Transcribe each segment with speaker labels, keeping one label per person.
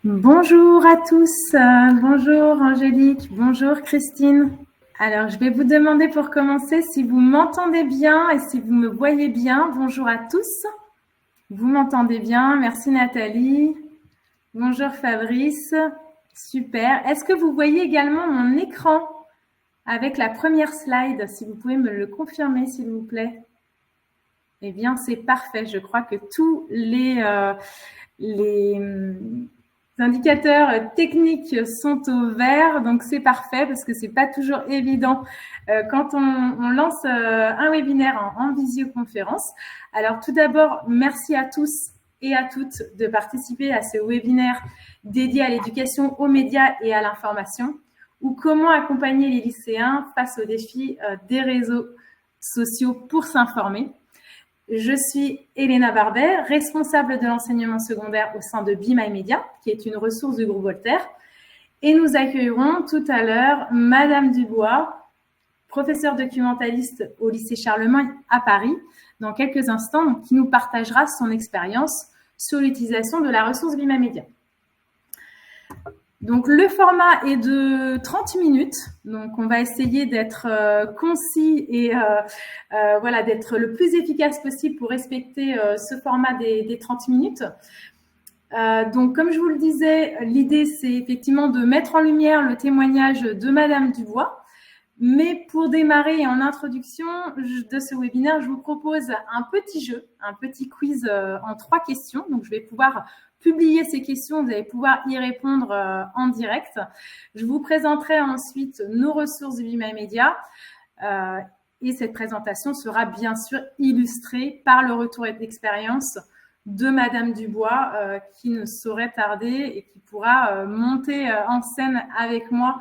Speaker 1: Bonjour à tous, bonjour Angélique, bonjour Christine. Alors, je vais vous demander pour commencer si vous m'entendez bien et si vous me voyez bien. Bonjour à tous. Vous m'entendez bien, merci Nathalie. Bonjour Fabrice, super. Est-ce que vous voyez également mon écran avec la première slide? Si vous pouvez me le confirmer, s'il vous plaît. Eh bien, c'est parfait. Je crois que tous les indicateurs techniques sont au vert, donc c'est parfait parce que c'est pas toujours évident quand on lance un webinaire en visioconférence. Alors tout d'abord, merci à tous et à toutes de participer à ce webinaire dédié à l'éducation, aux médias et à l'information, ou comment accompagner les lycéens face aux défis des réseaux sociaux pour s'informer. Je suis Elena Bardet, responsable de l'enseignement secondaire au sein de Be My Media, qui est une ressource du groupe Voltaire. Et nous accueillerons tout à l'heure Madame Dubois, professeure documentaliste au lycée Charlemagne à Paris, dans quelques instants, qui nous partagera son expérience sur l'utilisation de la ressource Be My Media. Donc, le format est de 30 minutes. Donc, on va essayer d'être concis et voilà, d'être le plus efficace possible pour respecter ce format des 30 minutes. Donc, comme je vous le disais, l'idée, c'est effectivement de mettre en lumière le témoignage de Madame Dubois. Mais pour démarrer et en introduction de ce webinaire, je vous propose un petit jeu, un petit quiz en 3 questions. Donc, je vais pouvoir publier ces questions, vous allez pouvoir y répondre en direct. Je vous présenterai ensuite nos ressources Be My Media et cette présentation sera bien sûr illustrée par le retour d'expérience de Madame Dubois qui ne saurait tarder et qui pourra monter en scène avec moi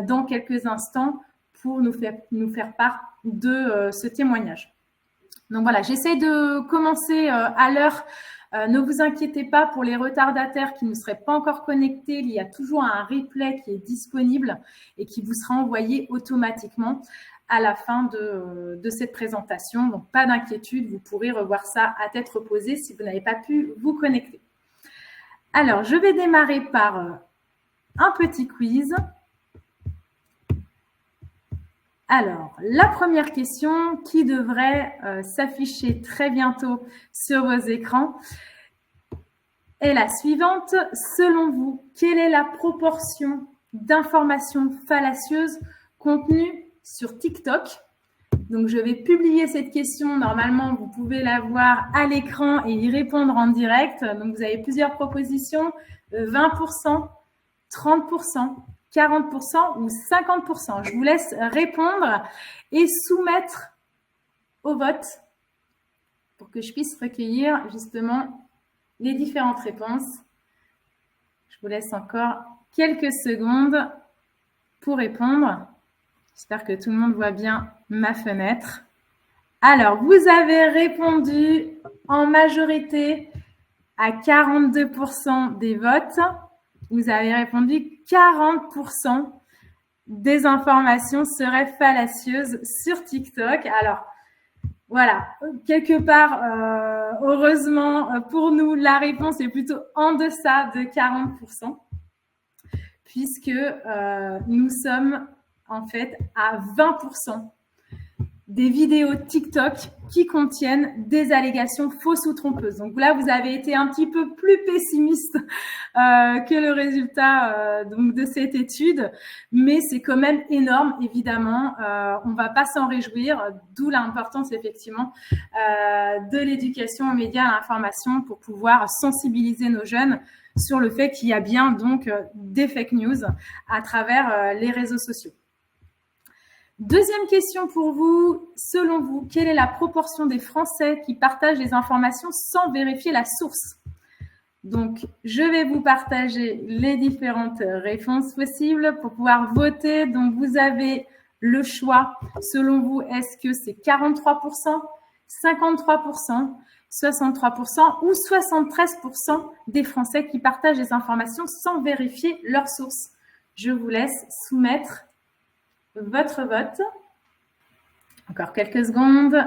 Speaker 1: dans quelques instants pour nous faire part de ce témoignage. Donc voilà, j'essaie de commencer à l'heure. Ne vous inquiétez pas pour les retardataires qui ne seraient pas encore connectés. Il y a toujours un replay qui est disponible et qui vous sera envoyé automatiquement à la fin de cette présentation. Donc, pas d'inquiétude, vous pourrez revoir ça à tête reposée si vous n'avez pas pu vous connecter. Alors, je vais démarrer par un petit quiz. Alors, la première question qui devrait s'afficher très bientôt sur vos écrans est la suivante. Selon vous, quelle est la proportion d'informations fallacieuses contenues sur TikTok? Donc, je vais publier cette question. Normalement, vous pouvez la voir à l'écran et y répondre en direct. Donc, vous avez plusieurs propositions, 20%, 30%, 40% ou 50%. Je vous laisse répondre et soumettre au vote pour que je puisse recueillir justement les différentes réponses. Je vous laisse encore quelques secondes pour répondre. J'espère que tout le monde voit bien ma fenêtre. Alors, vous avez répondu en majorité à 42% des votes. Vous avez répondu 40% des informations seraient fallacieuses sur TikTok. Alors, voilà, quelque part, heureusement pour nous, la réponse est plutôt en deçà de 40%, puisque nous sommes en fait à 20% des vidéos TikTok qui contiennent des allégations fausses ou trompeuses. Donc là, vous avez été un petit peu plus pessimiste que le résultat donc de cette étude, mais c'est quand même énorme, évidemment. On ne va pas s'en réjouir, d'où l'importance effectivement de l'éducation aux médias, à l'information, pour pouvoir sensibiliser nos jeunes sur le fait qu'il y a bien donc des fake news à travers les réseaux sociaux. Deuxième question pour vous. Selon vous, quelle est la proportion des Français qui partagent les informations sans vérifier la source? Donc, je vais vous partager les différentes réponses possibles pour pouvoir voter. Donc, vous avez le choix. Selon vous, est-ce que c'est 43%, 53%, 63% ou 73% des Français qui partagent les informations sans vérifier leur source? Je vous laisse soumettre votre vote. Encore quelques secondes.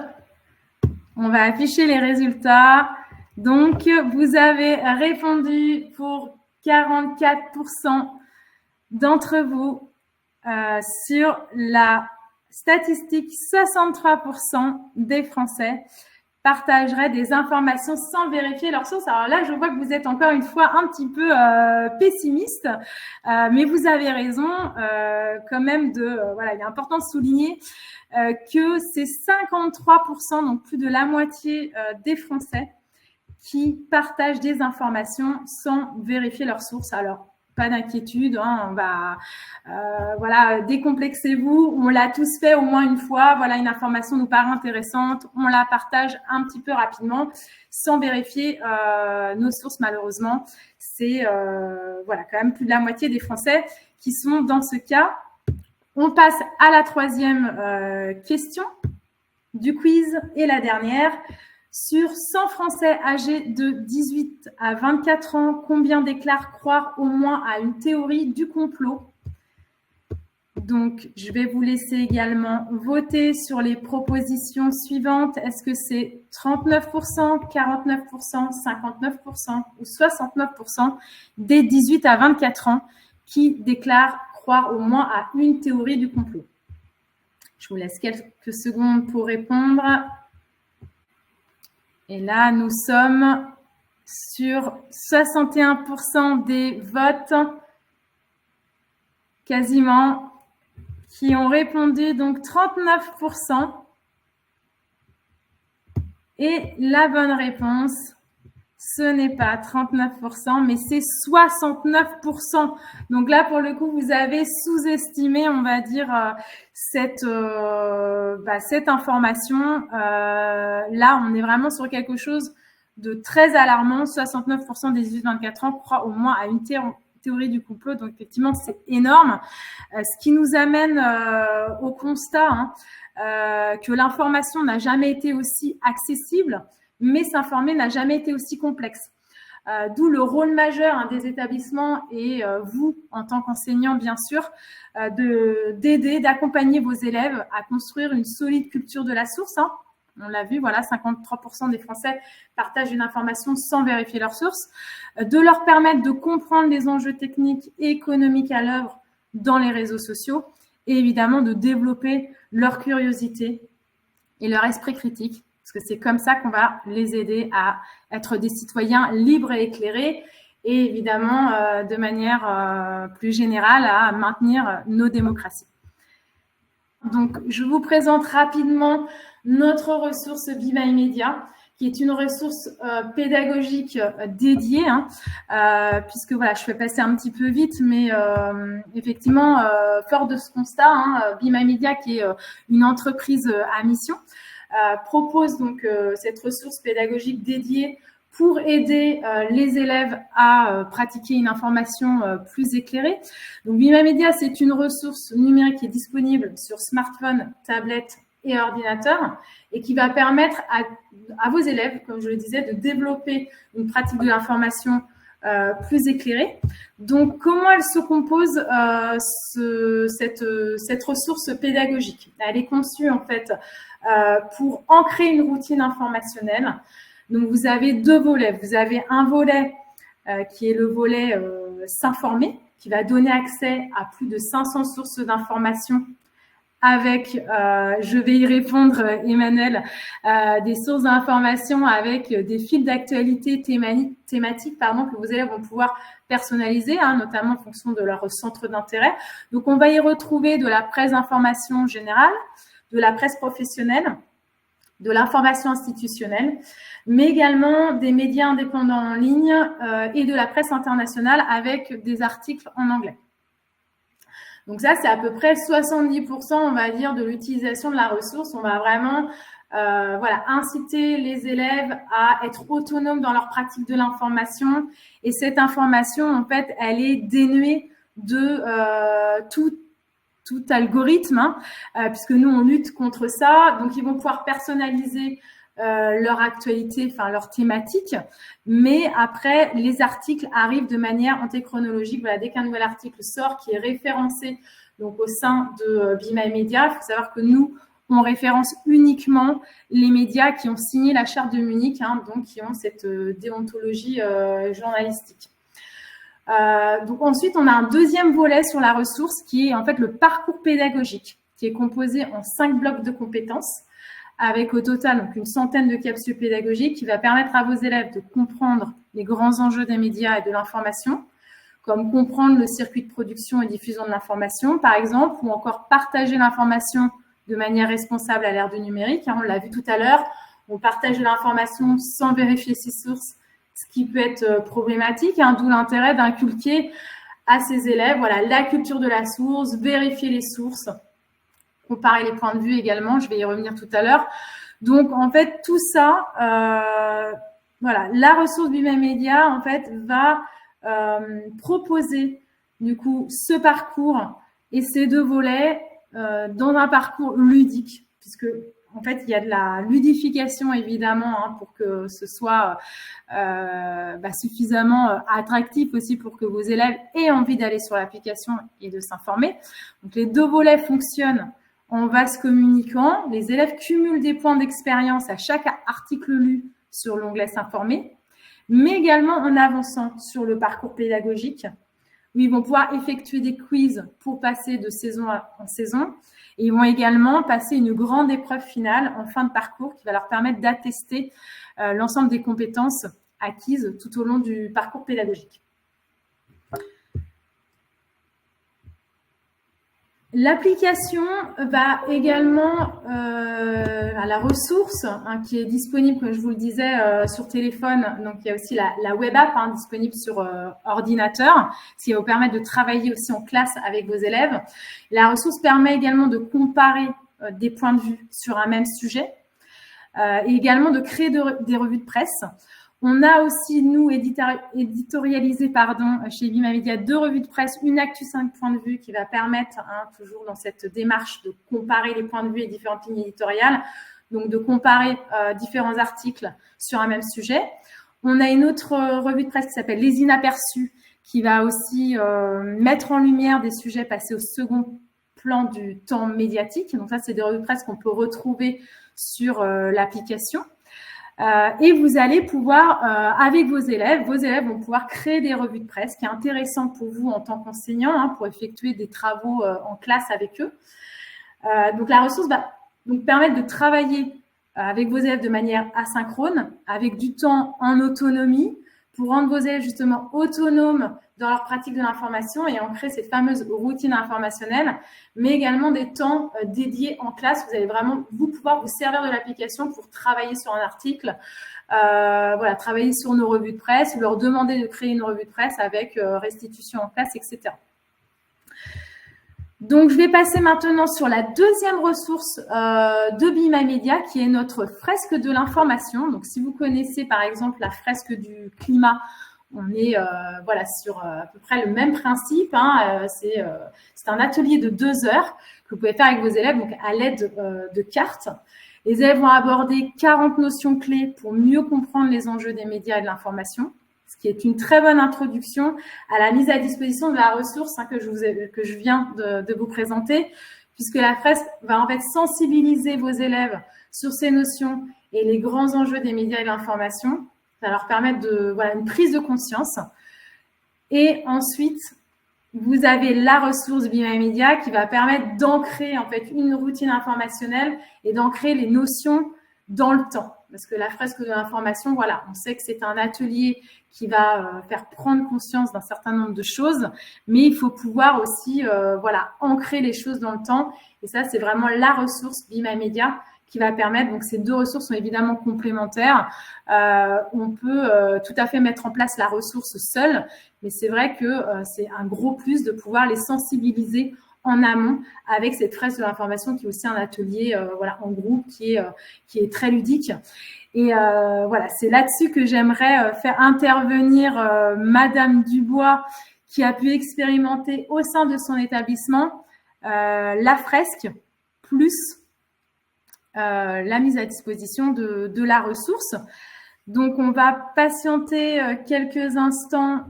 Speaker 1: On va afficher les résultats. Donc, vous avez répondu pour 44% d'entre vous sur la statistique, 63% des Français partageraient des informations sans vérifier leurs sources. Alors là, je vois que vous êtes encore une fois un petit peu pessimiste, mais vous avez raison quand même voilà, il est important de souligner que c'est 53%, donc plus de la moitié des Français qui partagent des informations sans vérifier leurs sources. Alors, pas d'inquiétude, hein, on va, voilà, décomplexez-vous, on l'a tous fait au moins une fois, voilà, une information nous paraît intéressante, on la partage un petit peu rapidement, sans vérifier nos sources, malheureusement. C'est, voilà, quand même plus de la moitié des Français qui sont dans ce cas. On passe à la troisième question du quiz et la dernière. Sur 100 Français âgés de 18 à 24 ans, combien déclarent croire au moins à une théorie du complot? Donc, je vais vous laisser également voter sur les propositions suivantes. Est-ce que c'est 39%, 49%, 59% ou 69% des 18 à 24 ans qui déclarent croire au moins à une théorie du complot? Je vous laisse quelques secondes pour répondre. Et là, nous sommes sur 61% des votes, quasiment, qui ont répondu, donc 39%. Et la bonne réponse, ce n'est pas 39%, mais c'est 69%. Donc là, pour le coup, vous avez sous-estimé, on va dire, cette information. Là, on est vraiment sur quelque chose de très alarmant. 69% des 18-24 ans croient au moins à une théorie du complot. Donc, effectivement, c'est énorme. Ce qui nous amène au constat que l'information n'a jamais été aussi accessible, mais s'informer n'a jamais été aussi complexe. D'où le rôle majeur des établissements et vous, en tant qu'enseignants, bien sûr, d'aider, d'accompagner vos élèves à construire une solide culture de la source. On l'a vu, voilà, 53% des Français partagent une information sans vérifier leurs sources. De leur permettre de comprendre les enjeux techniques et économiques à l'œuvre dans les réseaux sociaux et évidemment de développer leur curiosité et leur esprit critique. Parce que c'est comme ça qu'on va les aider à être des citoyens libres et éclairés et évidemment, de manière plus générale, à maintenir nos démocraties. Donc, je vous présente rapidement notre ressource Viva Media, qui est une ressource pédagogique dédiée, puisque voilà, je fais passer un petit peu vite, mais effectivement, fort de ce constat, Viva Media, qui est une entreprise à mission, propose donc cette ressource pédagogique dédiée pour aider les élèves à pratiquer une information plus éclairée. Donc, Viva Media, c'est une ressource numérique qui est disponible sur smartphone, tablette et ordinateur et qui va permettre à vos élèves, comme je le disais, de développer une pratique de l'information plus éclairée. Donc, comment elle se compose cette ressource pédagogique? Elle est conçue en fait pour ancrer une routine informationnelle. Donc, vous avez deux volets. Vous avez un volet qui est le volet s'informer, qui va donner accès à plus de 500 sources d'informations avec, je vais y répondre Emmanuel, des sources d'informations avec des fils d'actualité thématiques que vos élèves vont pouvoir personnaliser, notamment en fonction de leur centre d'intérêt. Donc, on va y retrouver de la presse d'information générale, de la presse professionnelle, de l'information institutionnelle, mais également des médias indépendants en ligne et de la presse internationale avec des articles en anglais. Donc ça, c'est à peu près 70%, on va dire, de l'utilisation de la ressource. On va vraiment inciter les élèves à être autonomes dans leur pratique de l'information. Et cette information, en fait, elle est dénuée de tout algorithme, puisque nous, on lutte contre ça. Donc, ils vont pouvoir personnaliser leur actualité, enfin leur thématique, mais après les articles arrivent de manière antéchronologique. Voilà, dès qu'un nouvel article sort qui est référencé donc au sein de Viva Media, il faut savoir que nous on référence uniquement les médias qui ont signé la charte de Munich, donc qui ont cette déontologie journalistique. Donc ensuite, on a un deuxième volet sur la ressource qui est en fait le parcours pédagogique, qui est composé en 5 blocs de compétences, avec au total donc une centaine de capsules pédagogiques qui va permettre à vos élèves de comprendre les grands enjeux des médias et de l'information, comme comprendre le circuit de production et diffusion de l'information, par exemple, ou encore partager l'information de manière responsable à l'ère du numérique. On l'a vu tout à l'heure, on partage de l'information sans vérifier ses sources, ce qui peut être problématique, d'où l'intérêt d'inculquer à ses élèves la culture de la source, vérifier les sources, comparer les points de vue également, je vais y revenir tout à l'heure. Donc, en fait, tout ça, la ressource Bimamedia, en fait, va proposer, du coup, ce parcours et ces 2 volets dans un parcours ludique, puisque, en fait, il y a de la ludification, évidemment, pour que ce soit suffisamment attractif aussi pour que vos élèves aient envie d'aller sur l'application et de s'informer. Donc, les 2 volets fonctionnent en vase communicant. Les élèves cumulent des points d'expérience à chaque article lu sur l'onglet S'informer, mais également en avançant sur le parcours pédagogique, où ils vont pouvoir effectuer des quiz pour passer de saison en saison. Et ils vont également passer une grande épreuve finale en fin de parcours qui va leur permettre d'attester l'ensemble des compétences acquises tout au long du parcours pédagogique. L'application va également à la ressource qui est disponible, comme je vous le disais, sur téléphone. Donc, il y a aussi la web app disponible sur ordinateur, ce qui va vous permettre de travailler aussi en classe avec vos élèves. La ressource permet également de comparer des points de vue sur un même sujet et également de créer des revues de presse. On a aussi, nous, éditorialisé chez Bimamedia 2 revues de presse, une actu 5 points de vue qui va permettre, toujours dans cette démarche, de comparer les points de vue et différentes lignes éditoriales, donc de comparer différents articles sur un même sujet. On a une autre revue de presse qui s'appelle Les Inaperçus, qui va aussi mettre en lumière des sujets passés au second plan du temps médiatique. Donc ça, c'est des revues de presse qu'on peut retrouver sur l'application. Et vous allez pouvoir, avec vos élèves vont pouvoir créer des revues de presse, qui est intéressant pour vous en tant qu'enseignant, pour effectuer des travaux en classe avec eux. Donc, la ressource va donc permettre de travailler avec vos élèves de manière asynchrone, avec du temps en autonomie, pour rendre vos élèves justement autonomes dans leur pratique de l'information et ancrer cette fameuse routine informationnelle, mais également des temps dédiés en classe. Vous allez vraiment pouvoir vous servir de l'application pour travailler sur un article, travailler sur nos revues de presse, ou leur demander de créer une revue de presse avec restitution en classe, etc. Donc, je vais passer maintenant sur la deuxième ressource de Bimamedia, qui est notre fresque de l'information. Donc, si vous connaissez par exemple la fresque du climat, on est sur à peu près le même principe. C'est un atelier de 2 heures que vous pouvez faire avec vos élèves, donc à l'aide de cartes. Les élèves vont aborder 40 notions clés pour mieux comprendre les enjeux des médias et de l'information, ce qui est une très bonne introduction à la mise à disposition de la ressource que je viens de vous présenter, puisque la fresque va en fait sensibiliser vos élèves sur ces notions et les grands enjeux des médias et de l'information. Ça va leur permettre une prise de conscience. Et ensuite, vous avez la ressource Bimamedia qui va permettre d'ancrer en fait une routine informationnelle et d'ancrer les notions dans le temps. Parce que la fresque de l'information, on sait que c'est un atelier qui va faire prendre conscience d'un certain nombre de choses, mais il faut pouvoir aussi ancrer les choses dans le temps. Et ça, c'est vraiment la ressource Bimamedia qui va permettre. Donc, ces 2 ressources sont évidemment complémentaires. On peut tout à fait mettre en place la ressource seule, mais c'est vrai que c'est un gros plus de pouvoir les sensibiliser en amont avec cette fresque de l'information qui est aussi un atelier en groupe qui est très ludique. Et c'est là-dessus que j'aimerais faire intervenir Madame Dubois, qui a pu expérimenter au sein de son établissement la fresque plus la mise à disposition de la ressource. Donc, on va patienter quelques instants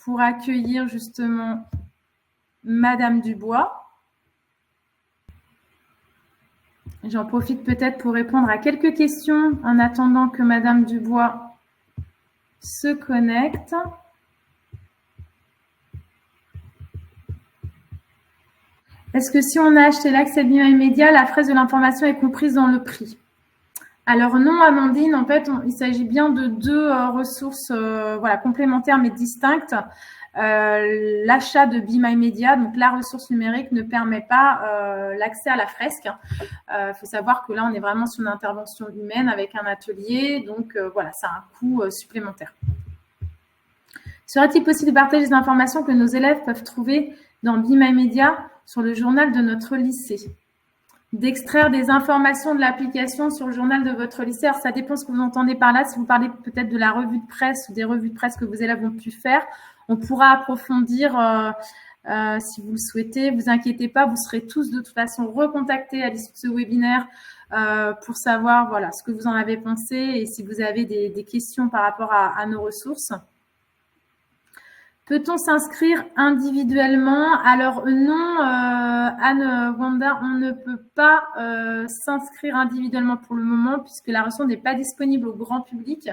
Speaker 1: pour accueillir justement Madame Dubois. J'en profite peut-être pour répondre à quelques questions en attendant que Madame Dubois se connecte. Est-ce que si on a acheté l'accès Be My Media, la fraise de l'information est comprise dans le prix? Alors non, Amandine, en fait, il s'agit bien de deux ressources voilà, complémentaires mais distinctes. L'achat de Be My Media, donc la ressource numérique, ne permet pas l'accès à la fresque. Il faut savoir que là, on est vraiment sur une intervention humaine avec un atelier, donc voilà, ça a un coût supplémentaire. Serait-il possible de partager des informations que nos élèves peuvent trouver dans Be My Media sur le journal de notre lycée? D'extraire des informations de l'application sur le journal de votre lycée. Alors, ça dépend ce que vous entendez par là. Si vous parlez peut-être de la revue de presse ou des revues de presse que vos élèves ont pu faire, on pourra approfondir si vous le souhaitez. Vous inquiétez pas, vous serez tous de toute façon recontactés à l'issue de ce webinaire pour savoir voilà, ce que vous en avez pensé et si vous avez des questions par rapport à nos ressources. Peut-on s'inscrire individuellement? Alors non, Anne Wanda, on ne peut pas s'inscrire individuellement pour le moment puisque la ressource n'est pas disponible au grand public.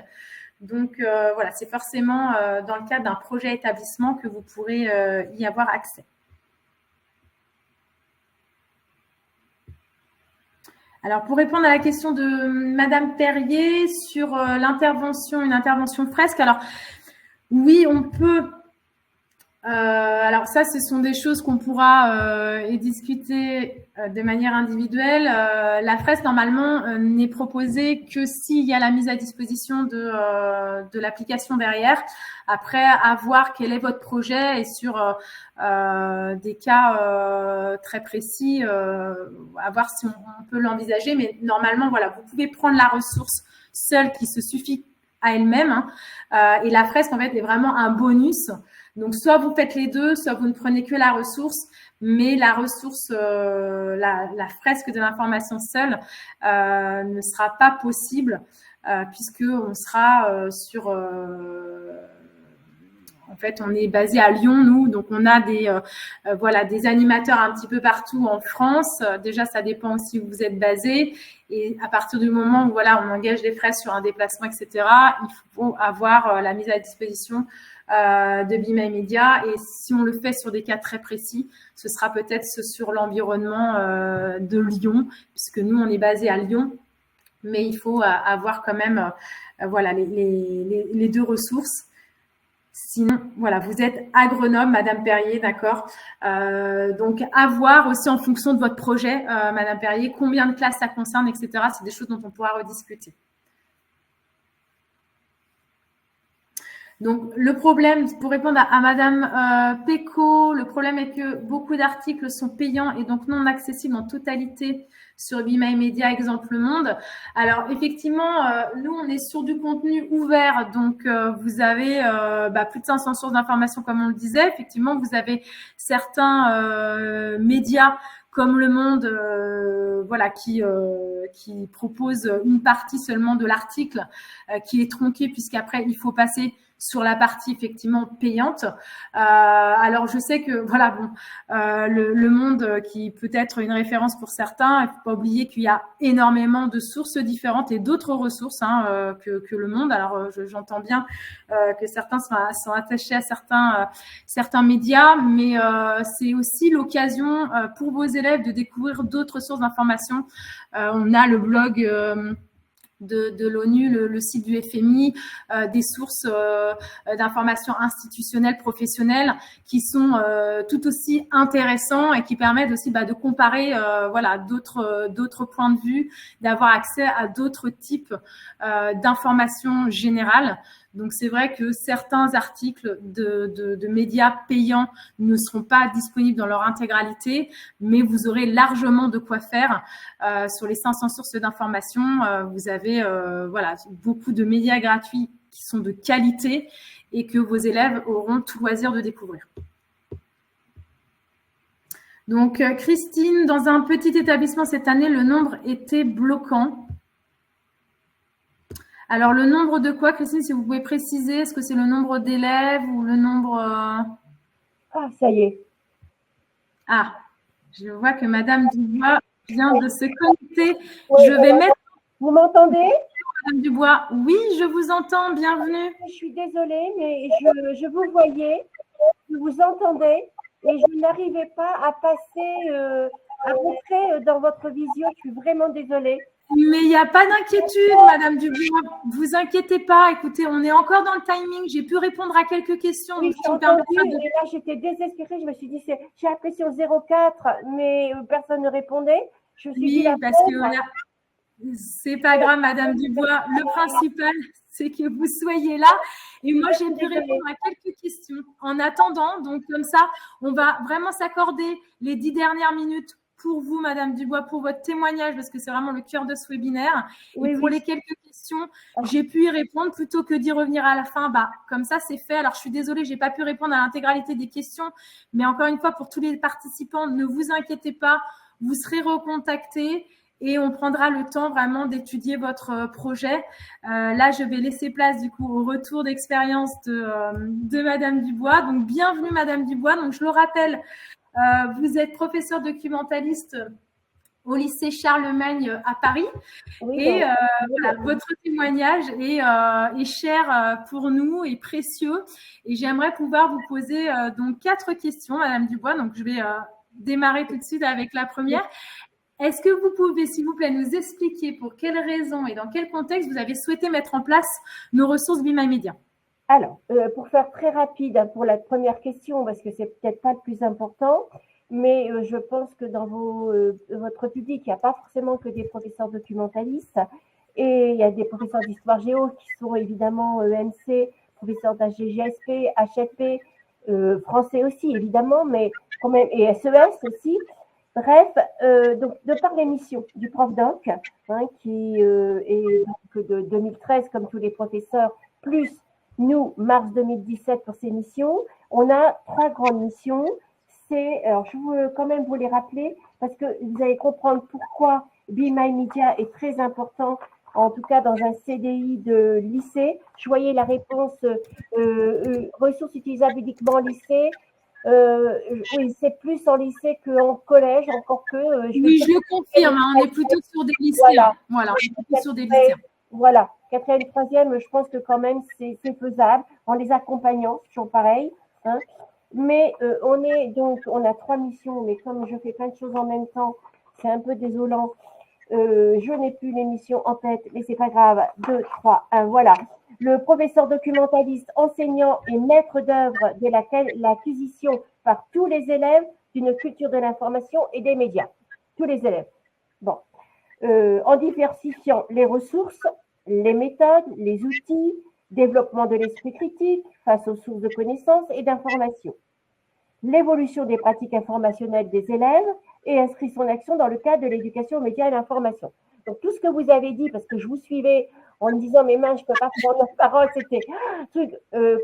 Speaker 1: Donc voilà, c'est forcément dans le cadre d'un projet établissement que vous pourrez y avoir accès. Alors pour répondre à la question de Madame Perrier sur l'intervention, une intervention fresque, alors oui, on peut. Alors ça, ce sont des choses qu'on pourra discuter de manière individuelle. La fresque, normalement, n'est proposée que s'il y a la mise à disposition de l'application derrière. Après, à voir quel est votre projet et sur des cas très précis, à voir si on peut l'envisager. Mais normalement, voilà, vous pouvez prendre la ressource seule qui se suffit à elle-même. Hein. Et la fresque, en fait, est vraiment un bonus. Donc, soit vous faites les deux, soit vous ne prenez que la ressource, mais la ressource, la fresque de l'information seule ne sera pas possible puisqu'on sera sur… en fait, on est basé à Lyon, nous, donc on a voilà, des animateurs un petit peu partout en France. Déjà, ça dépend aussi où vous êtes basé. Et à partir du moment où voilà, on engage des frais sur un déplacement, etc., il faut avoir la mise à disposition de Be My Media. Et si on le fait sur des cas très précis, ce sera peut-être sur l'environnement de Lyon, puisque nous, on est basé à Lyon. Mais il faut avoir quand même voilà, les deux ressources. Sinon, voilà, vous êtes agronome, Madame Perrier, d'accord. Donc, à voir aussi en fonction de votre projet, Madame Perrier, combien de classes ça concerne, etc. C'est des choses dont on pourra rediscuter. Donc, le problème, pour répondre à Madame Péco, le problème est que beaucoup d'articles sont payants et donc non accessibles en totalité sur Be My Media Exemple Le Monde. Alors, effectivement, nous, on est sur du contenu ouvert. Donc, vous avez plus de 500 sources d'informations, comme on le disait. Effectivement, vous avez certains médias comme Le Monde, voilà, qui propose une partie seulement de l'article qui est tronquée puisqu'après, il faut passer sur la partie effectivement payante. Alors je sais que voilà bon, le Monde qui peut être une référence pour certains, il ne faut pas oublier qu'il y a énormément de sources différentes et d'autres ressources que le Monde. Alors j'entends bien que certains sont attachés à certains médias, mais c'est aussi l'occasion pour vos élèves de découvrir d'autres sources d'informations. On a le blog de l'ONU, le site du FMI, des sources d'informations institutionnelles, professionnelles qui sont tout aussi intéressants et qui permettent aussi de comparer voilà, d'autres points de vue, d'avoir accès à d'autres types d'informations générales. Donc, c'est vrai que certains articles de médias payants ne seront pas disponibles dans leur intégralité, mais vous aurez largement de quoi faire. Sur les 500 sources d'informations, vous avez voilà, beaucoup de médias gratuits qui sont de qualité et que vos élèves auront tout loisir de découvrir. Donc, Christine, dans un petit établissement cette année, le nombre était bloquant. Alors, le nombre de quoi, Christine, si vous pouvez préciser, est-ce que c'est le nombre d'élèves ou le nombre…
Speaker 2: Ah, ça y est.
Speaker 1: Ah, je vois que Madame Dubois vient de se connecter. Oui, je vais mettre…
Speaker 2: Vous m'entendez?
Speaker 1: Madame Dubois, oui, je vous entends, bienvenue.
Speaker 2: Je suis désolée, mais je vous voyais, je vous entendais, et je n'arrivais pas à passer, à rentrer dans votre visio. Je suis vraiment désolée.
Speaker 1: Mais il n'y a pas d'inquiétude, Madame Dubois. Vous inquiétez pas. Écoutez, on est encore dans le timing. J'ai pu répondre à quelques questions,
Speaker 2: Oui,
Speaker 1: donc ce
Speaker 2: j'ai
Speaker 1: qui me
Speaker 2: entendu,
Speaker 1: permettra de.
Speaker 2: et là, j'étais désespérée. Je me suis dit, j'ai appelé sur 04, mais personne ne répondait. Je me suis dit, la
Speaker 1: Oui, parce
Speaker 2: pauvre.
Speaker 1: que c'est pas grave, Madame Dubois. Le principal, c'est que vous soyez là. Et moi, j'ai pu répondre à quelques questions en attendant. Donc, comme ça, on va vraiment s'accorder les 10 dernières minutes pour vous, Madame Dubois, pour votre témoignage, parce que c'est vraiment le cœur de ce webinaire.
Speaker 2: Oui,
Speaker 1: Et pour
Speaker 2: oui.
Speaker 1: les quelques questions, j'ai pu y répondre plutôt que d'y revenir à la fin. Bah, comme ça, c'est fait. Alors, je suis désolée, j'ai pas pu répondre à l'intégralité des questions. Mais encore une fois, pour tous les participants, ne vous inquiétez pas. Vous serez recontactés et on prendra le temps vraiment d'étudier votre projet. Là, je vais laisser place du coup au retour d'expérience de Madame Dubois. Donc, bienvenue Madame Dubois. Donc, je le rappelle, vous êtes professeur documentaliste au lycée Charlemagne à Paris.
Speaker 2: Oui,
Speaker 1: et voilà, votre témoignage est cher pour nous et précieux. Et j'aimerais pouvoir vous poser donc 4 questions, Madame Dubois. Donc, je vais démarrer tout de suite avec la première. Est-ce que vous pouvez, s'il vous plaît, nous expliquer pour quelles raisons et dans quel contexte vous avez souhaité mettre en place nos ressources Be My Media?
Speaker 2: Alors, pour faire très rapide, hein, pour la première question, parce que c'est peut-être pas le plus important, mais je pense que dans votre public, il n'y a pas forcément que des professeurs documentalistes, et il y a des professeurs d'histoire géo qui sont évidemment EMC, professeurs d'AGGSP, HFP, français aussi évidemment, mais quand même, et SES aussi. Bref, donc de par l'émission du prof doc, hein, qui est donc de 2013 comme tous les professeurs, plus nous, mars 2017 pour ces missions, on a 3 grandes missions. Alors je veux quand même vous les rappeler parce que vous allez comprendre pourquoi Be My Media est très important, en tout cas dans un CDI de lycée. Je voyais la réponse ressources utilisables uniquement en lycée. Oui, c'est plus en lycée qu'en collège, encore que.
Speaker 1: Oui, je le confirme, hein, on est plutôt sur des lycéens. Voilà, on est plutôt sur des lycéens.
Speaker 2: Voilà, quatrième, troisième, je pense que quand même c'est faisable en les accompagnant, c'est toujours pareil. Hein. Mais on a 3 missions, mais comme je fais plein de choses en même temps, c'est un peu désolant. Je n'ai plus les missions en tête, mais c'est pas grave. 2, 3, 1, voilà. Le professeur documentaliste, enseignant et maître d'œuvre de l'acquisition par tous les élèves d'une culture de l'information et des médias. Tous les élèves. Bon. En diversifiant les ressources, les méthodes, les outils, développement de l'esprit critique face aux sources de connaissances et d'informations, l'évolution des pratiques informationnelles des élèves et inscrit son action dans le cadre de l'éducation aux médias et l'information. Donc tout ce que vous avez dit, parce que je vous suivais en me disant mes mains, je ne peux pas prendre la parole, c'était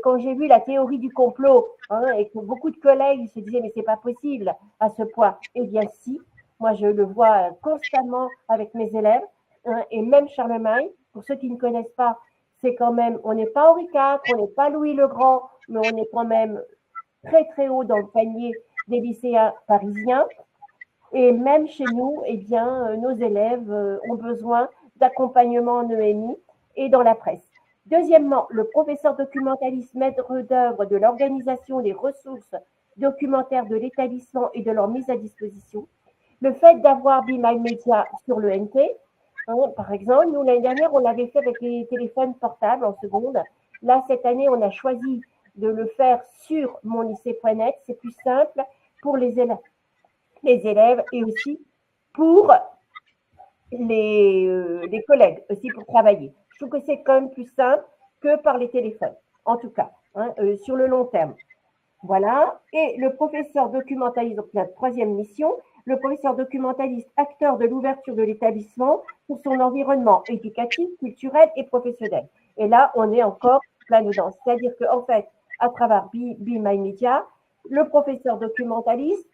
Speaker 2: quand j'ai vu la théorie du complot, hein, et que beaucoup de collègues se disaient mais c'est pas possible à ce point. Eh bien si, moi je le vois constamment avec mes élèves, hein, et même Charlemagne, pour ceux qui ne connaissent pas, c'est quand même, on n'est pas Henri IV, on n'est pas Louis le Grand, mais on est quand même très très haut dans le panier des lycéens parisiens. Et même chez nous, eh bien, nos élèves ont besoin d'accompagnement en EMI et dans la presse. Deuxièmement, le professeur documentaliste maître d'œuvre de l'organisation des ressources documentaires de l'établissement et de leur mise à disposition. Le fait d'avoir Be My Media sur le NT, hein, par exemple, nous l'année dernière, on l'avait fait avec les téléphones portables en seconde. Là, cette année, on a choisi de le faire sur monlycée.net. C'est plus simple pour les élèves et aussi pour les collègues, aussi pour travailler. Je trouve que c'est quand même plus simple que par les téléphones, en tout cas, hein, sur le long terme. Voilà. Et le professeur documentaliste, donc la troisième mission, le professeur documentaliste, acteur de l'ouverture de l'établissement pour son environnement éducatif, culturel et professionnel. Et là, on est encore plein dedans. C'est-à-dire qu'en fait, à travers Be My Media, le professeur documentaliste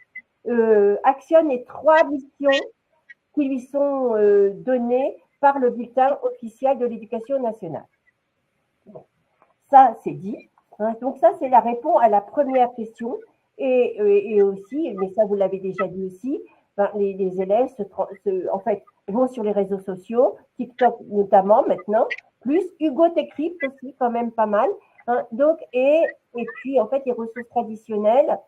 Speaker 2: actionne les 3 missions qui lui sont données par le bulletin officiel de l'éducation nationale. Bon. Ça, c'est dit. Hein. Donc ça, c'est la réponse à la première question. Et aussi, mais ça, vous l'avez déjà dit aussi, ben, les élèves en fait, vont sur les réseaux sociaux, TikTok notamment maintenant, plus Hugo Décrypte aussi, quand même pas mal. Hein. Donc, et puis, en fait, les ressources traditionnelles,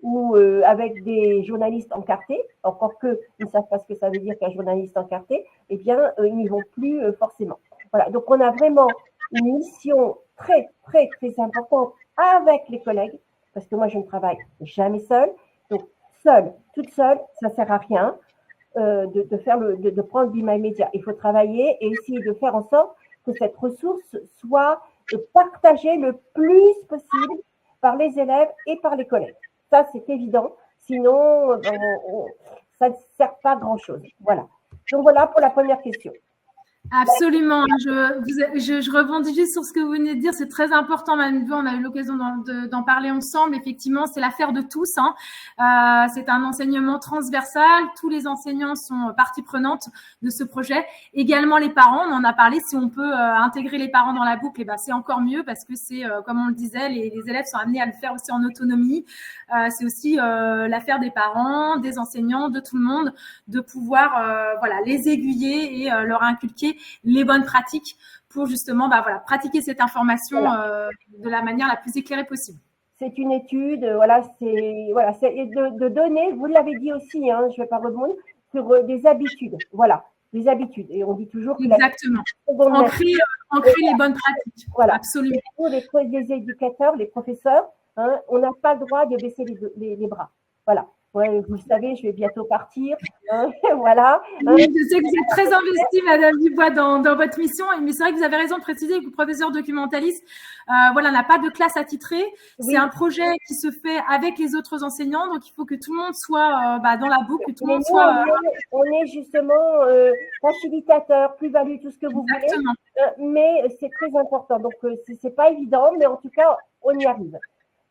Speaker 2: ou avec des journalistes encartés, encore qu'ils ne savent pas ce que ça veut dire qu'un journaliste encarté, eh bien, ils n'y vont plus forcément. Voilà, donc on a vraiment une mission très, très, très importante avec les collègues, parce que moi, je ne travaille jamais seule. Donc, toute seule, ça ne sert à rien de prendre Be My Media. Il faut travailler et essayer de faire en sorte que cette ressource soit partagée le plus possible par les élèves et par les collègues. Ça, c'est évident. Sinon, ça ne sert pas grand-chose. Voilà. Donc, voilà pour la première question.
Speaker 1: Absolument. Je rebondis juste sur ce que vous venez de dire. C'est très important, Madame Dubois. On a eu l'occasion d'en parler ensemble. Effectivement, c'est l'affaire de tous. C'est un enseignement transversal. Tous les enseignants sont partie prenante de ce projet. Également les parents. On en a parlé. Si on peut intégrer les parents dans la boucle, eh ben, c'est encore mieux parce que c'est, comme on le disait, les élèves sont amenés à le faire aussi en autonomie. C'est aussi l'affaire des parents, des enseignants, de tout le monde, de pouvoir voilà, les aiguiller et leur inculquer les bonnes pratiques pour justement voilà, pratiquer cette information de la manière la plus éclairée possible.
Speaker 2: C'est une étude, c'est de donner, vous l'avez dit aussi, je ne vais pas rebondir, sur des habitudes. Voilà, des habitudes. Et on dit toujours que
Speaker 1: exactement. Ancrer les bonnes pratiques.
Speaker 2: Voilà.
Speaker 1: Absolument.
Speaker 2: Les éducateurs, les professeurs, on n'a pas le droit de baisser les bras. Voilà. Ouais, vous le savez, je vais bientôt partir. Voilà.
Speaker 1: Oui, je sais que vous êtes très investie, Madame Dubois, dans votre mission. Mais c'est vrai que vous avez raison de préciser que le professeur documentaliste, n'a pas de classe attitrée. Oui. C'est un projet qui se fait avec les autres enseignants. Donc, il faut que tout le monde soit dans la boucle, que tout le monde soit…
Speaker 2: On est justement facilitateur, plus-value, tout ce que vous
Speaker 1: exactement.
Speaker 2: voulez. Mais c'est très important. Donc, c'est pas évident, mais en tout cas, on y arrive.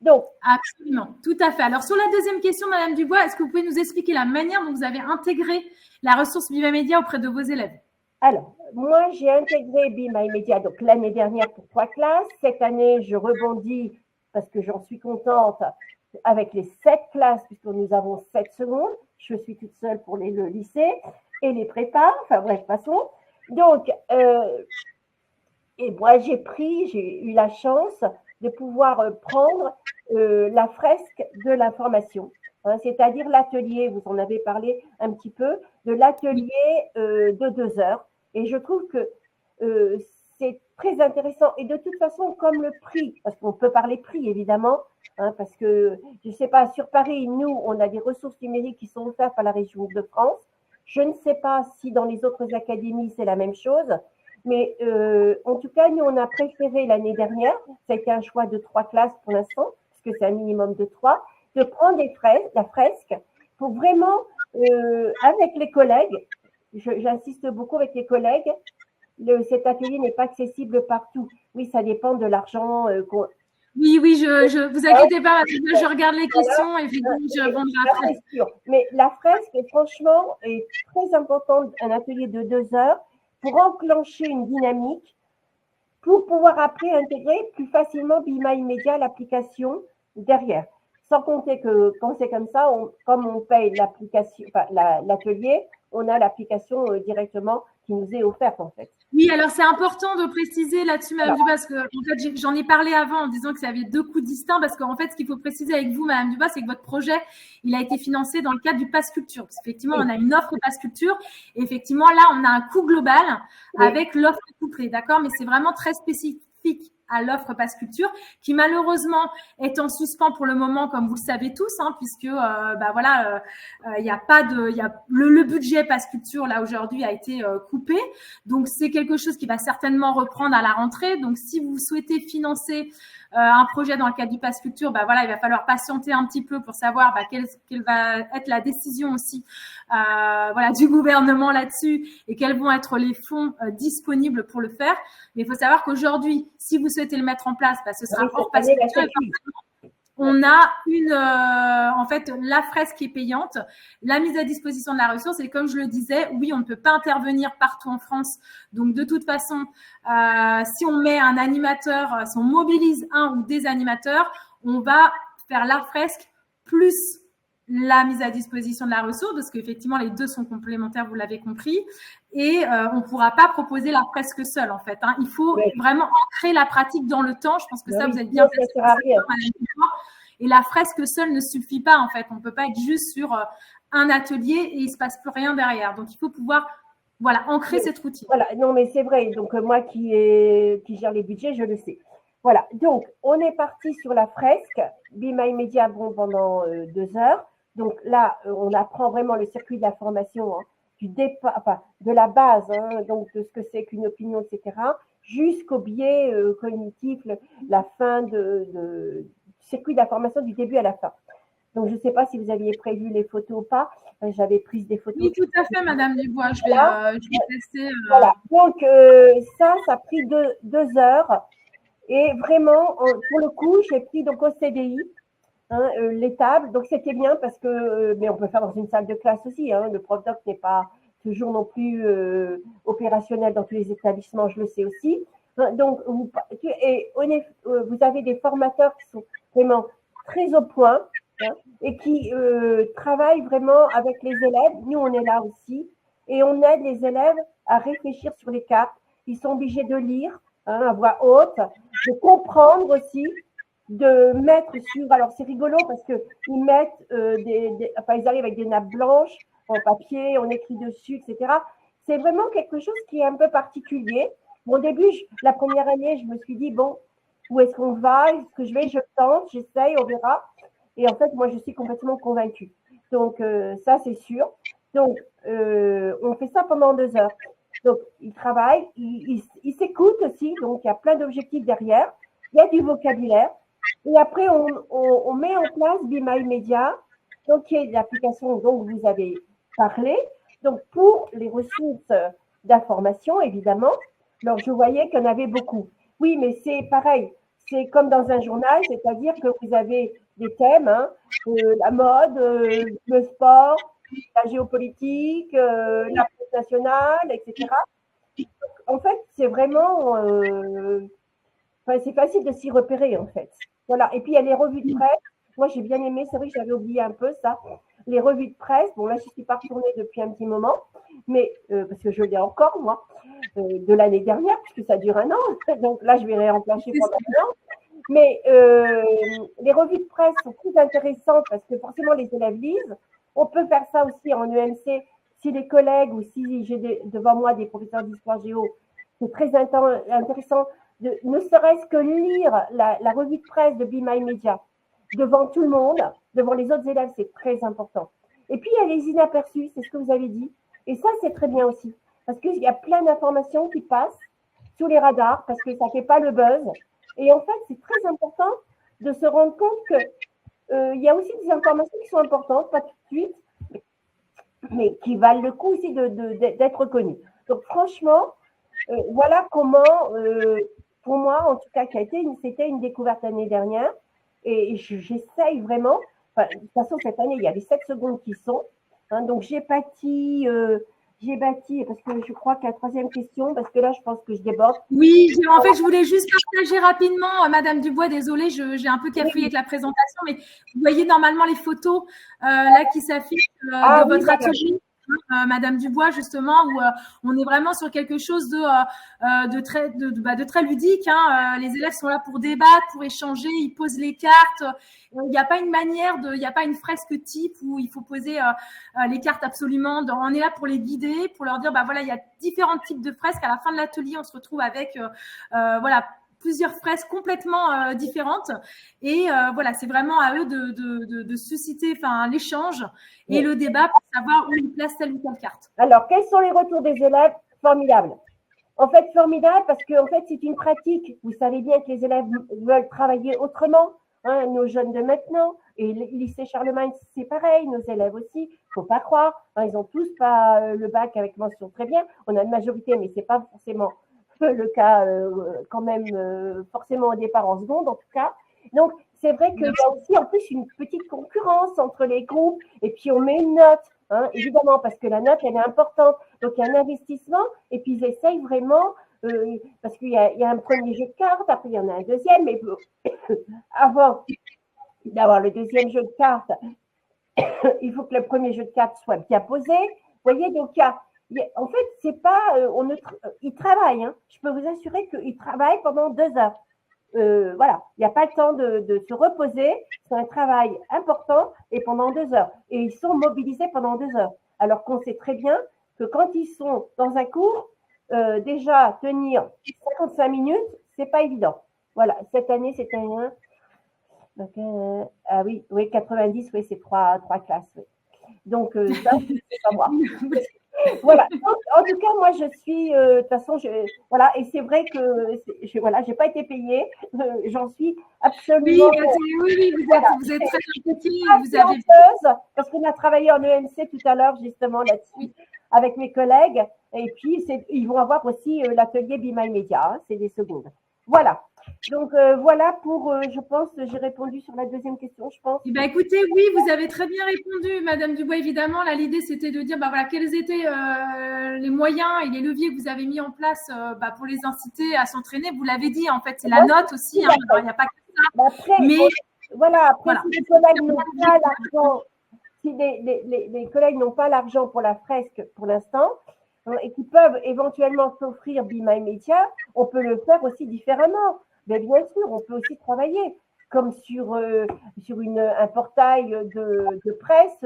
Speaker 2: Donc,
Speaker 1: absolument, tout à fait. Alors, sur la deuxième question, Madame Dubois, est-ce que vous pouvez nous expliquer la manière dont vous avez intégré la ressource Be My Media auprès de vos élèves?
Speaker 2: Alors, moi, j'ai intégré Be My Media donc l'année dernière pour 3 classes. Cette année, je rebondis parce que j'en suis contente avec les 7 classes puisque nous avons 7 secondes. Je suis toute seule pour le lycée et les prépas. Enfin bref, passons. Donc, et moi, j'ai eu la chance de pouvoir prendre la fresque de l'information, c'est-à-dire l'atelier, vous en avez parlé un petit peu, de l'atelier de 2 heures. Et je trouve que c'est très intéressant. Et de toute façon, comme le prix, parce qu'on peut parler prix évidemment, parce que je ne sais pas, sur Paris, nous, on a des ressources numériques qui sont offertes par la région de France. Je ne sais pas si dans les autres académies, c'est la même chose. Mais en tout cas, nous, on a préféré l'année dernière, ça a été un choix de 3 classes pour l'instant, parce que c'est un minimum de 3, de prendre la fresque pour vraiment, avec les collègues, j'insiste beaucoup avec les collègues, cet atelier n'est pas accessible partout. Oui, ça dépend de l'argent qu'on…
Speaker 1: Oui, vous inquiétez pas, je regarde les questions et je répondrai après.
Speaker 2: Mais la fresque, franchement, est très importante, un atelier de 2 heures, pour enclencher une dynamique, pour pouvoir après intégrer plus facilement Be My Media, l'application derrière. Sans compter que quand c'est comme ça, comme on paye l'application, l'atelier, on a l'application directement qui nous est offerte en fait.
Speaker 1: Oui, alors c'est important de préciser là-dessus, Madame Dubois, parce que en fait, j'en ai parlé avant en disant que ça avait 2 coûts distincts, parce qu'en fait, ce qu'il faut préciser avec vous, Madame Dubois, c'est que votre projet, il a été financé dans le cadre du Pass Culture. Parce qu'effectivement, on a une offre Pass Culture, et effectivement, là, on a un coût global avec l'offre couplée, d'accord? Mais c'est vraiment très spécifique à l'offre Pass Culture, qui malheureusement est en suspens pour le moment, comme vous le savez tous, puisque il y a pas de, le budget Pass Culture là aujourd'hui a été coupé, donc c'est quelque chose qui va certainement reprendre à la rentrée. Donc si vous souhaitez financer un projet dans le cadre du Pass Culture, il va falloir patienter un petit peu pour savoir quelle va être la décision aussi du gouvernement là-dessus et quels vont être les fonds disponibles pour le faire. Mais il faut savoir qu'aujourd'hui, si vous souhaitez le mettre en place, ce sera hors Pass Culture. On a la fresque qui est payante, la mise à disposition de la ressource. Et comme je le disais, oui, on ne peut pas intervenir partout en France. Donc, de toute façon, si on met un animateur, si on mobilise un ou des animateurs, on va faire la fresque plus la mise à disposition de la ressource, parce qu'effectivement, les deux sont complémentaires, vous l'avez compris. Et on ne pourra pas proposer la fresque seule, en fait. Il faut vraiment ancrer la pratique dans le temps. Je pense que ça, vous êtes bien fait. Et la fresque seule ne suffit pas, en fait. On ne peut pas être juste sur un atelier et il ne se passe plus rien derrière. Donc, il faut pouvoir ancrer cette routine.
Speaker 2: Voilà, non, mais c'est vrai. Donc, moi qui gère les budgets, je le sais. Voilà, donc, on est parti sur la fresque, Be My Media, pendant 2 heures. Donc là, on apprend vraiment le circuit de la formation, du départ, enfin, de la base, donc de ce que c'est qu'une opinion, etc., jusqu'au biais cognitif, la fin du circuit de la formation du début à la fin. Donc, je ne sais pas si vous aviez prévu les photos ou pas. J'avais pris des photos.
Speaker 1: Oui, tout à fait, Madame Dubois. Je vais tester.
Speaker 2: Voilà. Donc, ça a pris 2 heures. Et vraiment, pour le coup, j'ai pris donc au CDI les tables. Donc, c'était bien parce que, mais on peut faire dans une salle de classe aussi. Le prof doc n'est pas toujours non plus opérationnel dans tous les établissements, je le sais aussi. Donc, vous avez des formateurs qui sont vraiment très au point et qui travaillent vraiment avec les élèves. Nous, on est là aussi et on aide les élèves à réfléchir sur les cartes. Ils sont obligés de lire à voix haute, de comprendre aussi, de mettre sur. Alors, c'est rigolo parce qu'ils mettent ils arrivent avec des nappes blanches en papier, on écrit dessus, etc. C'est vraiment quelque chose qui est un peu particulier. Au début, la première année, je me suis dit, bon, où est-ce qu'on va? Est-ce que je tente, j'essaye, on verra. Et en fait, moi, je suis complètement convaincue. Donc, ça, c'est sûr. Donc, on fait ça pendant 2 heures. Donc, ils travaillent, ils s'écoutent aussi. Donc, il y a plein d'objectifs derrière. Il y a du vocabulaire. Et après, on met en place Be My Media, donc qui est l'application dont vous avez parlé. Donc, pour les ressources d'information, évidemment. Alors, je voyais qu'il y en avait beaucoup. Oui, mais c'est pareil. C'est comme dans un journal, c'est-à-dire que vous avez des thèmes, la mode, le sport, la géopolitique, la presse nationale, etc. En fait, c'est vraiment, c'est facile de s'y repérer, en fait. Voilà. Et puis, il y a les revues de presse. Moi, j'ai bien aimé, c'est vrai que j'avais oublié un peu ça. Les revues de presse, bon, là, je ne suis pas retournée depuis un petit moment, mais parce que je l'ai encore, moi, de l'année dernière, puisque ça dure 1 an. Donc là, je vais réenclencher pendant 1 an. Mais les revues de presse sont plus intéressantes parce que forcément, les élèves lisent. On peut faire ça aussi en EMC. Si les collègues ou si j'ai devant moi des professeurs d'histoire géo, c'est très intéressant de ne serait-ce que lire la revue de presse de Be My Media devant tout le monde, devant les autres élèves, c'est très important. Et puis, il y a les inaperçus, c'est ce que vous avez dit. Et ça, c'est très bien aussi. Parce qu'il y a plein d'informations qui passent sous les radars parce que ça ne fait pas le buzz. Et en fait, c'est très important de se rendre compte qu'il y a aussi des informations qui sont importantes, pas tout de suite, mais qui valent le coup aussi d'être connues. Donc, franchement, voilà comment, pour moi, en tout cas, c'était une découverte l'année dernière. Et j'essaye vraiment. Enfin, de toute façon, cette année, il y a les 7 secondes qui sont. Donc, j'ai bâti, parce que je crois qu'à la 3e question, parce que là, je pense que je déborde.
Speaker 1: Oui, en fait, je voulais juste partager rapidement, Madame Dubois, désolée, j'ai un peu cafouillé avec la présentation, mais vous voyez normalement les photos là qui s'affichent de votre atelier. Madame Dubois, justement, où on est vraiment sur quelque chose de très ludique. Les élèves sont là pour débattre, pour échanger, ils posent les cartes. Il n'y a pas il n'y a pas une fresque type où il faut poser les cartes absolument. On est là pour les guider, pour leur dire, voilà, il y a différents types de fresques. À la fin de l'atelier, on se retrouve avec, plusieurs fresques complètement différentes. Et voilà, c'est vraiment à eux de susciter l'échange et le débat pour savoir où ils placent telle ou telle carte.
Speaker 2: Alors, quels sont les retours des élèves? Formidables. En fait, formidable parce que en fait, c'est une pratique. Vous savez bien que les élèves veulent travailler autrement. Nos jeunes de maintenant. Et le lycée Charlemagne, c'est pareil. Nos élèves aussi. Il ne faut pas croire. Ils n'ont tous pas le bac avec mention très bien. On a une majorité, mais ce n'est pas forcément le cas quand même forcément au départ en seconde, en tout cas. Donc, c'est vrai qu'il y a aussi en plus une petite concurrence entre les groupes. Et puis, on met une note. Évidemment, parce que la note, elle est importante. Donc, il y a un investissement et puis ils essayent vraiment, parce qu'il y a un premier jeu de cartes, après il y en a un deuxième, mais avant d'avoir le deuxième jeu de cartes, il faut que le premier jeu de cartes soit bien posé. Vous voyez, donc en fait, c'est pas, ils travaillent. Je peux vous assurer qu'ils travaillent pendant 2 heures. voilà, il n'y a pas le temps de se reposer. C'est un travail important et pendant 2 heures. Et ils sont mobilisés pendant 2 heures. Alors qu'on sait très bien que quand ils sont dans un cours, déjà tenir 55 minutes, c'est pas évident. Voilà, cette année, c'était un. Donc, ah oui, 90, oui, c'est trois classes. Oui. Donc, ça, c'est pas moi. Voilà. Donc, en tout cas, moi, je suis, de toute façon, voilà, et c'est vrai que, voilà, j'ai pas été payée. J'en suis absolument.
Speaker 1: Oui, vous êtes très impliquée. Vous avez.
Speaker 2: Parce qu'on a travaillé en EMC tout à l'heure, justement, là-dessus, avec mes collègues. Et puis, ils vont avoir aussi l'atelier Be My Media, hein, c'est des secondes. Voilà. Donc, voilà pour, je pense, j'ai répondu sur la deuxième question, je pense.
Speaker 1: Eh ben, écoutez, oui, vous avez très bien répondu, Madame Dubois, évidemment. Là, l'idée, c'était de dire, voilà, quels étaient les moyens et les leviers que vous avez mis en place pour les inciter à s'entraîner. Vous l'avez dit, en fait, c'est la note aussi. Il n'y a pas que ça.
Speaker 2: Après, si les collègues n'ont pas l'argent, si les collègues n'ont pas l'argent pour la fresque pour l'instant, et qui peuvent éventuellement s'offrir Be My Media, on peut le faire aussi différemment. Mais bien sûr, on peut aussi travailler comme sur un portail de presse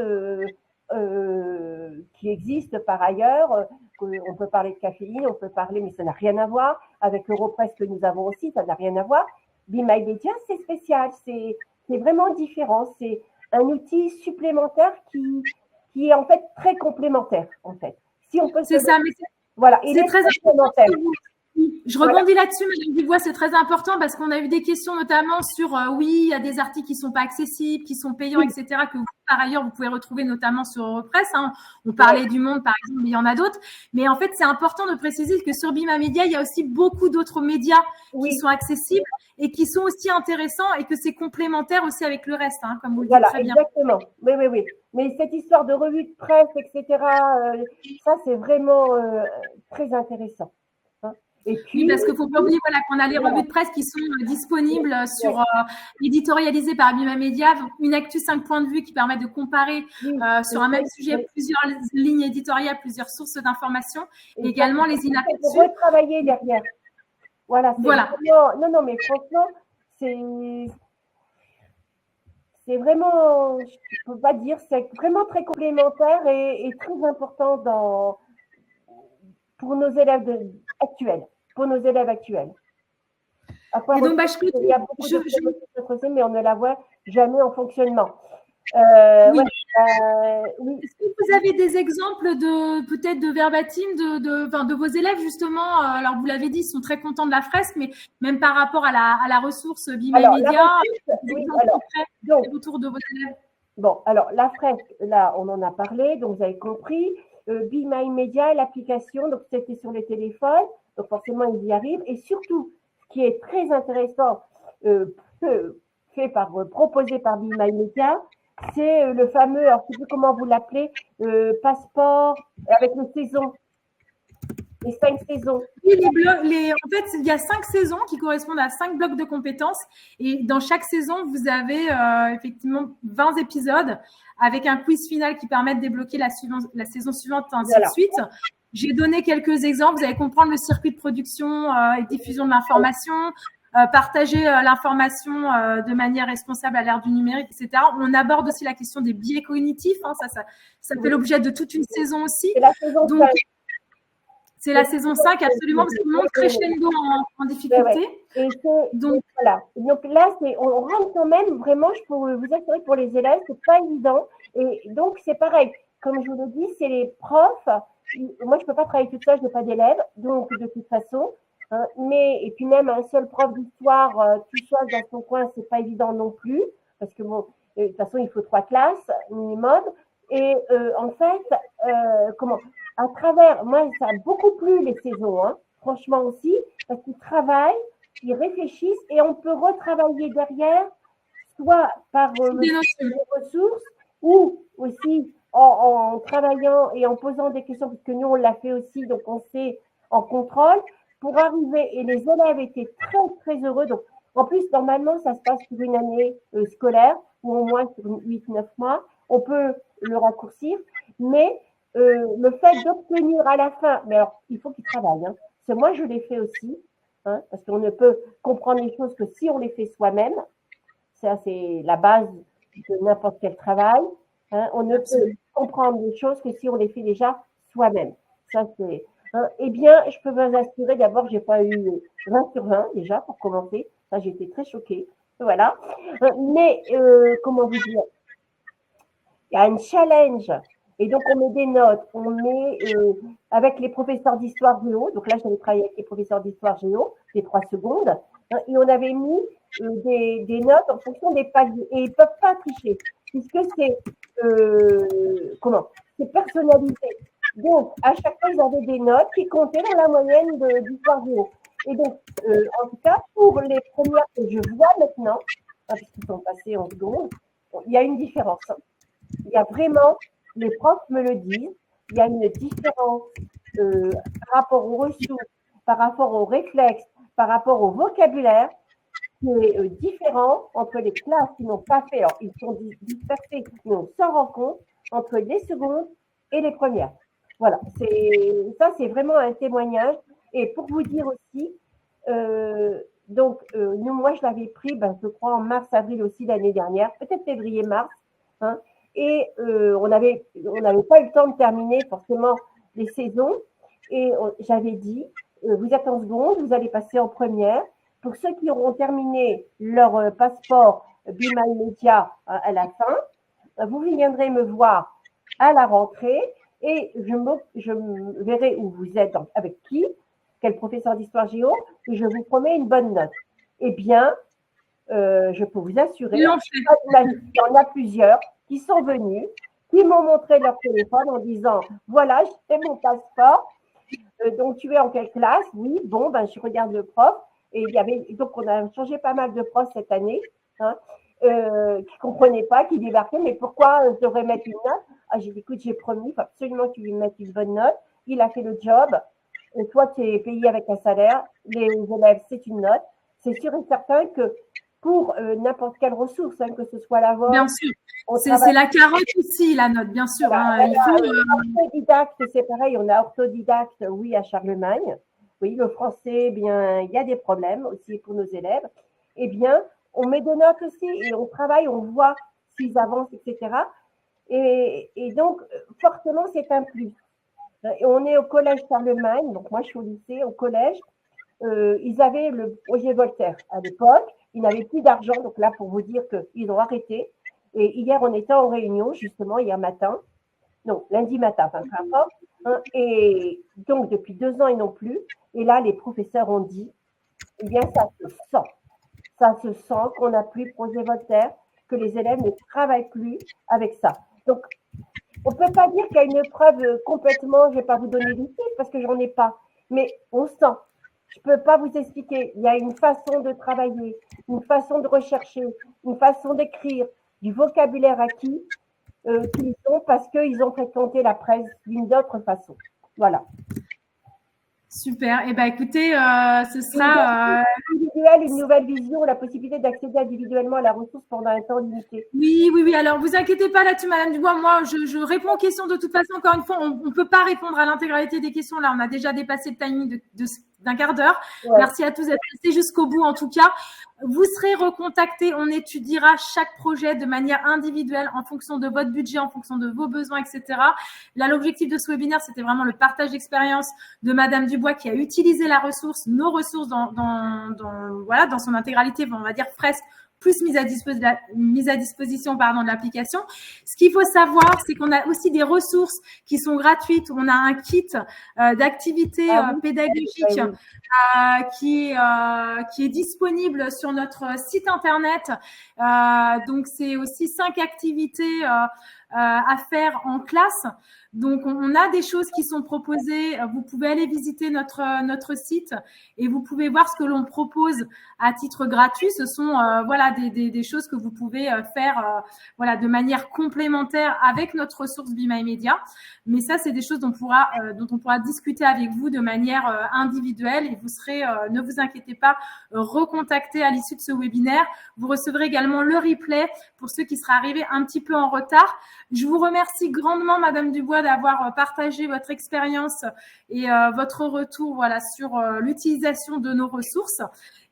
Speaker 2: qui existe par ailleurs. On peut parler de caféine, on peut parler, mais ça n'a rien à voir avec Europresse que nous avons aussi, ça n'a rien à voir. Be My Media, c'est spécial, c'est vraiment différent. C'est un outil supplémentaire qui est en fait très complémentaire, en fait. Si on peut
Speaker 1: c'est ça, mais
Speaker 2: voilà,
Speaker 1: c'est très important. Je rebondis là-dessus, Madame Dubois, c'est très important parce qu'on a eu des questions notamment sur, oui, il y a des articles qui ne sont pas accessibles, qui sont payants, etc., que vous, par ailleurs, vous pouvez retrouver notamment sur Europresse. Hein. On parlait du Monde, par exemple, mais il y en a d'autres. Mais en fait, c'est important de préciser que sur Be My Media, il y a aussi beaucoup d'autres médias qui sont accessibles et qui sont aussi intéressants et que c'est complémentaire aussi avec le reste, hein, comme vous le dites très bien.
Speaker 2: Exactement. Oui. Mais cette histoire de revue de presse, etc., ça, c'est vraiment très intéressant.
Speaker 1: Et puis, oui, parce qu'il ne faut pas oublier qu'on a les revues de presse qui sont disponibles sur éditorialisées par Be My Media, une actu 5 points de vue qui permet de comparer sur un même sujet plusieurs lignes éditoriales, plusieurs sources d'informations, également les inaperçus.
Speaker 2: Il faut retravailler derrière. Voilà. Vraiment, non, mais franchement, c'est vraiment, je ne peux pas dire, c'est vraiment très complémentaire et très important pour nos élèves actuels.
Speaker 1: Et donc,
Speaker 2: il y a beaucoup de choses, mais on ne la voit jamais en fonctionnement.
Speaker 1: Oui. Est-ce que vous avez des exemples peut-être de verbatim de vos élèves justement? Alors vous l'avez dit, ils sont très contents de la fresque, mais même par rapport à la ressource Be My Media, autour de vos élèves.
Speaker 2: Bon, alors la fresque, là, on en a parlé, donc vous avez compris. Be My Media, l'application, donc c'était sur les téléphones, donc forcément ils y arrivent. Et surtout, ce qui est très intéressant, proposé par Be My Media, c'est le fameux, alors je ne sais plus comment vous l'appelez, passeport avec les saisons. Les 5 saisons.
Speaker 1: Oui, en fait, il y a 5 saisons qui correspondent à 5 blocs de compétences. Et dans chaque saison, vous avez effectivement 20 épisodes avec un quiz final qui permet de débloquer la saison suivante, ainsi de suite. J'ai donné quelques exemples. Vous allez comprendre le circuit de production et diffusion de l'information, partager l'information de manière responsable à l'ère du numérique, etc. On aborde aussi la question des biais cognitifs. Hein, ça fait l'objet de toute une saison aussi.
Speaker 2: C'est la saison 5.
Speaker 1: C'est la saison 5, absolument, parce qu'on monte crescendo en difficulté.
Speaker 2: Et donc, voilà. Donc là, on rentre quand même, vraiment, je peux vous assurer que pour les élèves, c'est pas évident. Et donc, c'est pareil. Comme je vous l'ai dit, c'est les profs. Moi, je peux pas travailler toute seule, je n'ai pas d'élèves. Donc, de toute façon. Et puis même, un seul prof d'histoire, tout seul dans son coin, c'est pas évident non plus. Parce que bon, de toute façon, il faut 3 classes minimum. Et en fait, à travers, moi, ça a beaucoup plu les saisons, hein, franchement aussi, parce qu'ils travaillent, ils réfléchissent et on peut retravailler derrière, soit par les ressources ou aussi en travaillant et en posant des questions, parce que nous, on l'a fait aussi, donc on sait en contrôle, pour arriver, et les élèves étaient très, très heureux. Donc, en plus, normalement, ça se passe sur une année scolaire, ou au moins sur 8-9 mois. On peut le raccourcir, mais le fait d'obtenir à la fin, mais alors il faut qu'ils travaillent, hein, parce que moi je l'ai fait aussi, hein, parce qu'on ne peut comprendre les choses que si on les fait soi-même. Ça, c'est la base de n'importe quel travail. Hein. On ne peut comprendre les choses que si on les fait déjà soi-même. Ça, c'est. Hein. Eh bien, je peux vous assurer, d'abord, j'ai pas eu 20 sur 20 déjà pour commencer. Ça, j'ai été très choquée. Voilà. Mais comment vous dire, il y a un challenge. Et donc, on met des notes, on met avec les professeurs d'histoire géo. Donc là, j'avais travaillé avec les professeurs d'histoire géo, les 3 secondes. Hein, et on avait mis des notes en fonction des paliers. Et ils ne peuvent pas tricher, puisque c'est comment c'est personnalisé. Donc, à chaque fois, ils avaient des notes qui comptaient dans la moyenne d'histoire géo. Et donc, en tout cas, pour les premières que je vois maintenant, hein, puisqu'ils sont passés en seconde, il y a une différence. Hein. Il y a vraiment, les profs me le disent, il y a une différence par rapport aux ressources, par rapport aux réflexes, par rapport au vocabulaire, qui est différent entre les classes qui n'ont pas fait, alors ils sont dispersés, mais on s'en rend compte, entre les secondes et les premières. Voilà, ça c'est vraiment un témoignage. Et pour vous dire aussi, donc nous, moi je l'avais pris, je crois en mars-avril aussi l'année dernière, peut-être février-mars, hein, et on n'avait pas eu le temps de terminer forcément les saisons, et j'avais dit, vous êtes en seconde, vous allez passer en première. Pour ceux qui auront terminé leur passeport Be My Media à la fin, vous viendrez me voir à la rentrée et je verrai où vous êtes, avec qui, quel professeur d'histoire géo, et je vous promets une bonne note. Eh bien, je peux vous assurer, il y en a plusieurs qui sont venus, qui m'ont montré leur téléphone en disant, voilà, j'ai mon passeport, donc tu es en quelle classe? Oui, bon, je regarde le prof. Et donc on a changé pas mal de profs cette année, hein, qui ne comprenaient pas, qui débarquaient, mais pourquoi je devrais mettre une note? Ah, j'ai dit, écoute, j'ai promis, il faut absolument que tu lui mettes une bonne note. Il a fait le job. Et toi, tu es payé avec un salaire. Les élèves, c'est une note. C'est sûr et certain que pour n'importe quelle ressource, hein, que ce soit la vôtre.
Speaker 1: Bien sûr. C'est la carotte aussi, la note, bien sûr. Voilà, hein, il faut,
Speaker 2: orthodidacte, c'est pareil. On a orthodidacte, oui, à Charlemagne. Oui, le français, bien, il y a des problèmes aussi pour nos élèves. Eh bien, on met des notes aussi et on travaille, on voit s'ils avancent, etc. Et donc, forcément, c'est un plus. Et on est au collège Charlemagne, donc moi, je suis au lycée, au collège. Ils avaient le projet Voltaire à l'époque. Ils n'avaient plus d'argent, donc là, pour vous dire qu'ils ont arrêté. Et hier, on était en réunion, justement, hier matin. Non, lundi matin, peu importe. Hein, et donc, depuis 2 ans, ils n'ont plus. Et là, les professeurs ont dit, eh bien, ça se sent. Ça se sent qu'on n'a plus projet Voltaire, que les élèves ne travaillent plus avec ça. Donc, on ne peut pas dire qu'il y a une preuve complètement, je ne vais pas vous donner des chiffres parce que je n'en ai pas, mais on sent. Je ne peux pas vous expliquer. Il y a une façon de travailler, une façon de rechercher, une façon d'écrire, du vocabulaire acquis qu'ils ont parce qu'ils ont fréquenté la presse d'une autre façon. Voilà.
Speaker 1: Super. Eh bien, écoutez, ce sera…
Speaker 2: une nouvelle vision, la possibilité d'accéder individuellement à la ressource pendant un temps limité.
Speaker 1: Oui. Alors, vous inquiétez pas là-dessus, Madame Dubois. Moi, je réponds aux questions de toute façon. Encore une fois, on ne peut pas répondre à l'intégralité des questions. Là, on a déjà dépassé le timing d'un quart d'heure. Ouais. Merci à tous d'être restés jusqu'au bout, en tout cas. Vous serez recontactés. On étudiera chaque projet de manière individuelle en fonction de votre budget, en fonction de vos besoins, etc. Là, l'objectif de ce webinaire, c'était vraiment le partage d'expérience de Madame Dubois qui a utilisé la ressource, nos ressources dans son intégralité, on va dire presque, plus mise à disposition de l'application. Ce qu'il faut savoir, c'est qu'on a aussi des ressources qui sont gratuites. On a un kit d'activités pédagogiques qui est disponible sur notre site internet. Donc, c'est aussi 5 activités à faire en classe. Donc, on a des choses qui sont proposées. Vous pouvez aller visiter notre site et vous pouvez voir ce que l'on propose à titre gratuit. Ce sont des choses que vous pouvez faire de manière complémentaire avec notre ressource Be My Media. Mais ça, c'est des choses dont on pourra discuter avec vous de manière individuelle et vous serez, ne vous inquiétez pas, recontactés à l'issue de ce webinaire. Vous recevrez également le replay pour ceux qui seraient arrivés un petit peu en retard. Je vous remercie grandement, Madame Dubois, d'avoir partagé votre expérience et votre retour voilà, sur l'utilisation de nos ressources.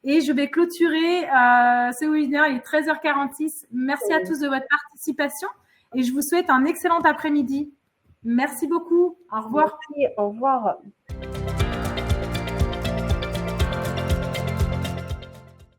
Speaker 1: Et je vais clôturer ce webinaire, il est 13h46. Merci à tous de votre participation et je vous souhaite un excellent après-midi. Merci beaucoup. Au revoir.
Speaker 2: Merci, au revoir.